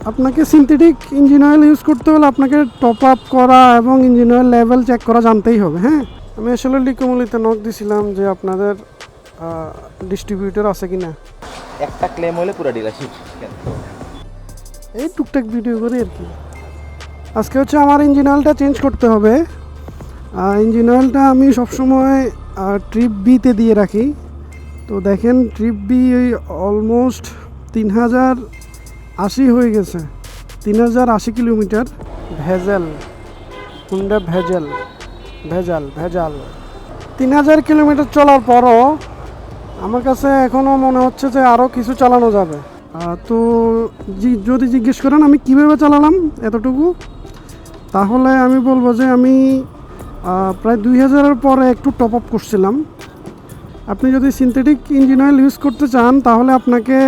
আপনাকে synthetic engine oil use করতে হলে আপনাকে টপ আপ করা এবং ইঞ্জিন অয়েল লেভেল চেক করা জানতেই হবে। হ্যাঁ, আমি আসলে লিকোমলিতে নক দিছিলাম যে আপনাদের ডিস্ট্রিবিউটর আছে কি না। একটা ক্লেম হলে পুরো ডিলারশিপ এই টুকটাক ভিডিও করি আর কি। আজকে হচ্ছে আমার ইঞ্জিন অয়েলটা চেঞ্জ করতে হবে। ইঞ্জিন অয়েলটা আমি সবসময় ট্রিপ বিতে দিয়ে রাখি। তো দেখেন ট্রিপ বি অলমোস্ট 3080 হয়ে গেছে, 3080 কিলোমিটার। ভেজাল হুন্ডা ভেজাল ভেজাল ভেজাল 3000 কিলোমিটার চলার পরও আমার কাছে এখনও মনে হচ্ছে যে আরও কিছু চালানো যাবে। তো যদি জিজ্ঞেস করেন আমি কীভাবে চালালাম এতটুকু, তাহলে আমি বলবো যে আমি প্রায় 2000-এর পরে একটু টপ আপ করছিলাম। আপনি যদি সিনথেটিক ইঞ্জিন অয়েল ইউজ করতে চান তাহলে আপনাকে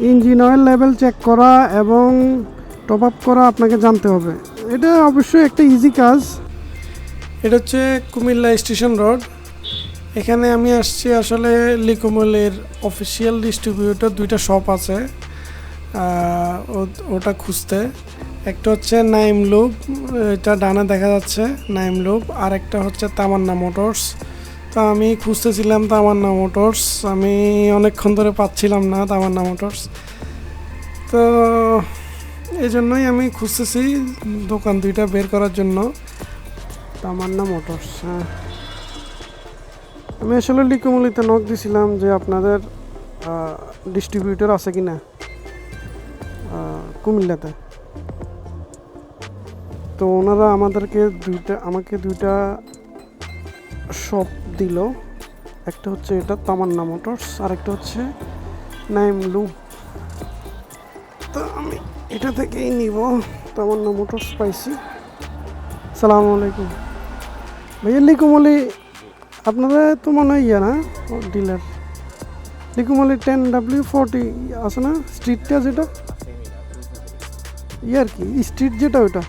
ইঞ্জিন অয়েল লেভেল চেক করা এবং টপ আপ করা আপনাকে জানতে হবে। এটা অবশ্যই একটা ইজি কাজ। এটা হচ্ছে কুমিল্লা স্টেশন রোড। এখানে আমি আসছি আসলে লিকোমলের অফিসিয়াল ডিস্ট্রিবিউটর দুইটা শপ আছে ওটা খুঁজতে। একটা হচ্ছে নাইম লুপ, এটা ডানে দেখা যাচ্ছে নাইম লুপ, আর একটা হচ্ছে তামান্না মোটরস। তো আমি খুঁজতেছিলাম তামান্না মোটরস, আমি অনেকক্ষণ ধরে পাচ্ছিলাম না তামান্না মোটরস। তো এই জন্যই আমি খুঁজতেছি দোকান দুইটা বের করার জন্য। তামান্না মোটরস, হ্যাঁ। আমি আসলে লিকোমলিতে নক দিছিলাম যে আপনাদের ডিস্ট্রিবিউটর আছে কি না কুমিল্লাতে। তো ওনারা আমাকে দুইটা শপ দিল। একটা হচ্ছে এটা তামান্না মোটরস, আর একটা হচ্ছে নাইম লুপ। তো আমি এটা থেকেই নিব। তামান্না মোটরস পাইছি। সালামু আলাইকুম ভাইয়া। লিকোমলি আপনারা তো মনে হয় না ডিলার লিকোমলি 10W40 আছে না, স্ট্রিটটা যেটা আর কি, স্ট্রিট যেটা ওইটা।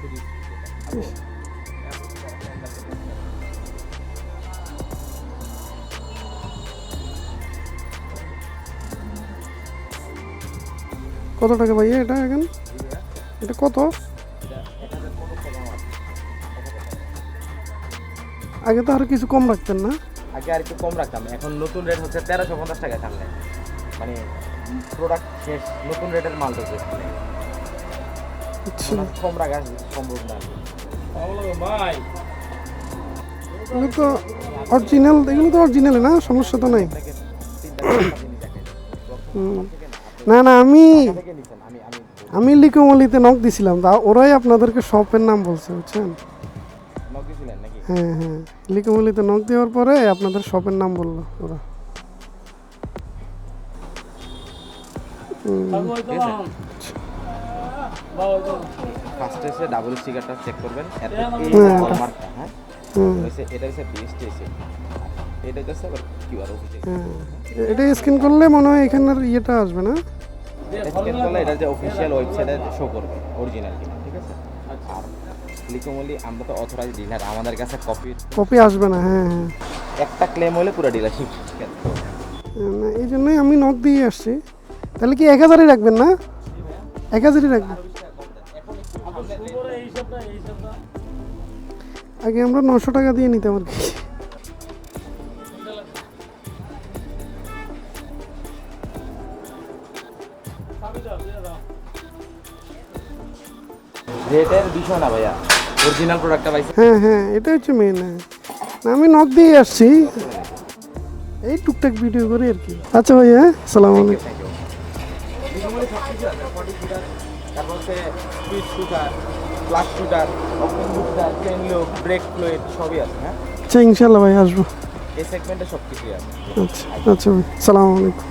কত টাকা ভাইয়া এটা এখন? এটা কত? আগে তো আরো কিছু কম রাখতেন না? আগে আর একটু কম রাখতাম, এখন নতুন রেট হচ্ছে 1350 টাকা সামনে। মানে প্রোডাক্ট শেষ, নতুন রেটের মাল ঢুকছে। আচ্ছা, কম রাখা সম্ভব না ভাই। এগুলো তো অরিজিনাল, এগুলো তো অরিজিনাল না, সমস্যা তো নাই। না না, আমি লিকোমলিতে নক দিছিলাম, তা ওরাই আপনাদেরকে শপের নাম বলছে, বুঝছেন? হ্যাঁ হ্যাঁ, লিকোমলিতে নক দেওয়ার পরে আপনাদের শপের নাম বললো ওরা। ফার্স্টে এসে ডাবল স্টিকারটা চেক করবেন, হলমার্কটা। হ্যাঁ, এটা হচ্ছে বিএসটি, এটা হচ্ছে আবার কিউআর অফিসে। এটা স্ক্যান করলে মনে হয় এখানের ইয়েটা আসবে না? স্ক্যান করলে এটা যে অফিসিয়াল ওয়েবসাইটে শো করবে অরিজিনাল কিনা, ঠিক আছে? আর লিকোমলি আমরা তো অথরাইজ ডিলার, আমাদের কাছে কপি আসবে না। হ্যাঁ হ্যাঁ, একটা ক্লেম হলে পুরো ডিলারশিপ। এই জন্যই আমি নক দিয়ে আসছি। তাহলে কি 1000-ই রাখবেন না? 1000-ই রাখবেন। আগে আমরা 900 টাকা দিয়ে নিতাম আর কি। রেটের বিষয় না ভাইয়া, অরিজিনাল প্রোডাক্টটা পাইছি। হ্যাঁ হ্যাঁ, এটা হচ্ছে মেন। আমি নক দিয়ে আসছি, এই টুকটাক ভিডিও করি আর কি। আচ্ছা ভাই, হ্যাঁ, সালাম আলাইকুম। তারপর হচ্ছে speed shooter, flash shooter, option shooter, chain lock, brake fluid সবই আছে। হ্যাঁ, আচ্ছা, ইনশাল্লাহ ভাই আসবো। এই সেগমেন্টে সব কিছুই আছে। আচ্ছা আচ্ছা ভাই, সালাম আলাইকুম।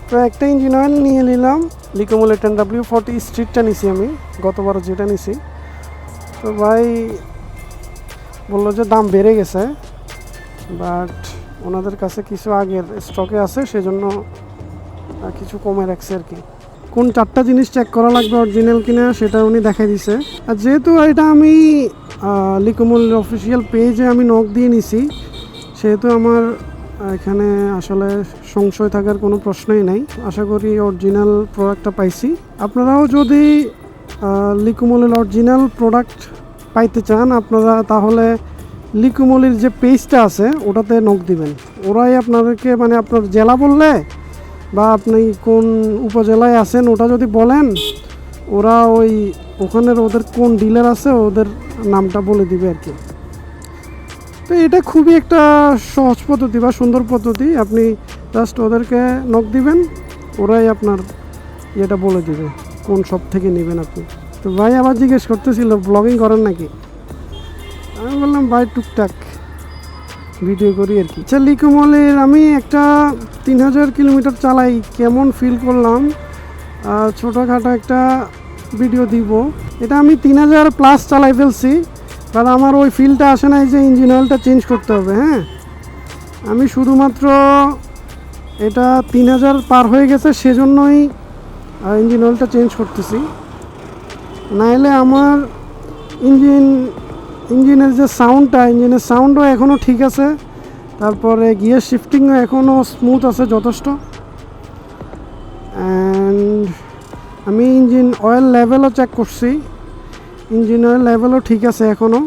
তো একটা ইঞ্জিন অয়েল নিয়ে নিলাম, লিকোমলি 10W40 স্ট্রিটটা নিছি আমি, গতবার যেটা নিছি। তো ভাই বললো যে দাম বেড়ে গেছে, বাট ওনাদের কাছে কিছু আগের স্টকে আছে, সেজন্য কিছু কমে রাখছে আর কি। কোন 4টা জিনিস চেক করা লাগবে অরিজিনাল কিনা সেটা উনি দেখাই দিছে। আর যেহেতু এটা আমি লিকোমল অফিসিয়াল পেজে আমি নক দিয়ে নিছি, সেহেতু আমার এখানে আসলে সংশয় থাকার কোনো প্রশ্নই নাই। আশা করি অরিজিনাল প্রোডাক্টটা পাইছি। আপনারাও যদি লিকুমলের অরিজিনাল প্রোডাক্ট পাইতে চান আপনারা তাহলে লিকুমলির যে পেজটা আছে ওটাতে নক দিবেন। ওরাই আপনাদেরকে মানে আপনার জেলা বললে বা আপনি কোন উপজেলায় আছেন ওটা যদি বলেন ওরা ওখানের ওদের কোন ডিলার আছে ওদের নামটা বলে দিবে আর কি। তো এটা খুবই একটা সহজ পদ্ধতি বা সুন্দর পদ্ধতি। আপনি জাস্ট ওদেরকে নক দিবেন, ওরাই আপনার ইয়েটা বলে দিবে কোন শপ থেকে নেবেন আপনি। তো ভাই আবার জিজ্ঞেস করতেছিল ব্লগিং করেন নাকি, আমি বললাম ভাই টুকটাক ভিডিও করি আর কি। আচ্ছা লিকুমলের আমি একটা 3000 কিলোমিটার চালাই, কেমন ফিল করলাম ছোটোখাটো একটা ভিডিও দিব। এটা আমি 3000 প্লাস চালাই ফেলছি, কারণ আমার ওই ফিলটা আসে নাই যে ইঞ্জিন অয়েলটা চেঞ্জ করতে হবে। হ্যাঁ, আমি শুধুমাত্র এটা 3000 পার হয়ে গেছে সেজন্যই ইঞ্জিন অয়েলটা চেঞ্জ করতেছি। নাইলে আমার ইঞ্জিনের যে সাউন্ডটা, ইঞ্জিনের সাউন্ডও এখনও ঠিক আছে, তারপরে গিয়ার শিফটিংও এখনও স্মুথ আছে যথেষ্ট। অ্যান্ড আমি ইঞ্জিন অয়েল লেভেলও চেক করছি, ইঞ্জিন অয়েল লেভেলও ঠিক আছে এখনও,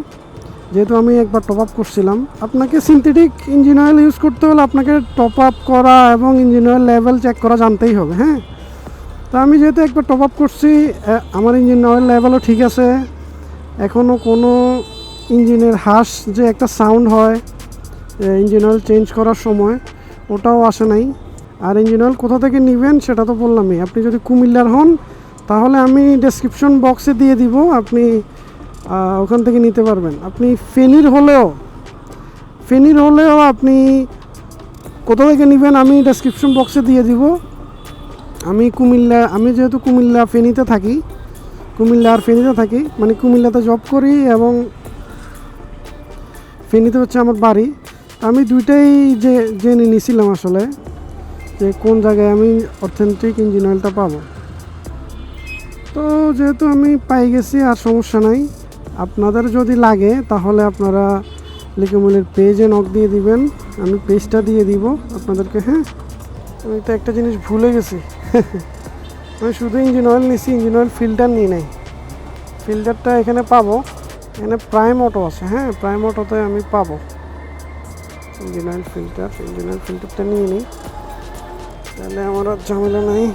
যেহেতু আমি একবার টপ আপ করছিলাম। আপনাকে সিনথেটিক ইঞ্জিন অয়েল ইউজ করতে হলে আপনাকে টপ আপ করা এবং ইঞ্জিন অয়েল লেভেল চেক করা জানতেই হবে। হ্যাঁ, তো আমি যেহেতু একবার টপ আপ করছি আমার ইঞ্জিন অয়েল লেভেলও ঠিক আছে, এখনও কোনো ইঞ্জিনের হাস যে একটা সাউন্ড হয় ইঞ্জিন অয়েল চেঞ্জ করার সময় ওটাও আসে নাই। আর ইঞ্জিন অয়েল কোথা থেকে নেবেন সেটা তো বললামই। আপনি যদি কুমিল্লার হন তাহলে আমি ডেসক্রিপশন বক্সে দিয়ে দিব, আপনি ওখান থেকে নিতে পারবেন। আপনি ফেনীর হলেও আপনি কোথা থেকে নেবেন আমি ডেসক্রিপশন বক্সে দিয়ে দিব। আমি যেহেতু কুমিল্লা আর ফেনীতে থাকি, মানে কুমিল্লাতে জব করি এবং ফেনীতে হচ্ছে আমার বাড়ি। আমি দুইটাই জেনে নিয়েছিলাম আসলে যে কোন জায়গায় আমি অথেন্টিক ইঞ্জিন অয়েলটা পাবো। তো যেহেতু আমি পাই গেছি আর সমস্যা নাই। আপনাদের যদি লাগে তাহলে আপনারা লিকুমলের পেজে নক দিয়ে দিবেন, আমি পেজটা দিয়ে দিব আপনাদেরকে। হ্যাঁ, আমি তো একটা জিনিস ভুলে গেছি আমি শুধু ইঞ্জিন অয়েল নিছি, ইঞ্জিন অয়েল ফিল্টার নিই নাই। ফিল্টারটা এখানে পাবো, এখানে প্রাইম অটো আছে। হ্যাঁ, প্রাইম অটোতে আমি পাবো ইঞ্জিন অয়েল ফিল্টারটা নিয়ে নিই, তাহলে আমার আর ঝামেলা নাই।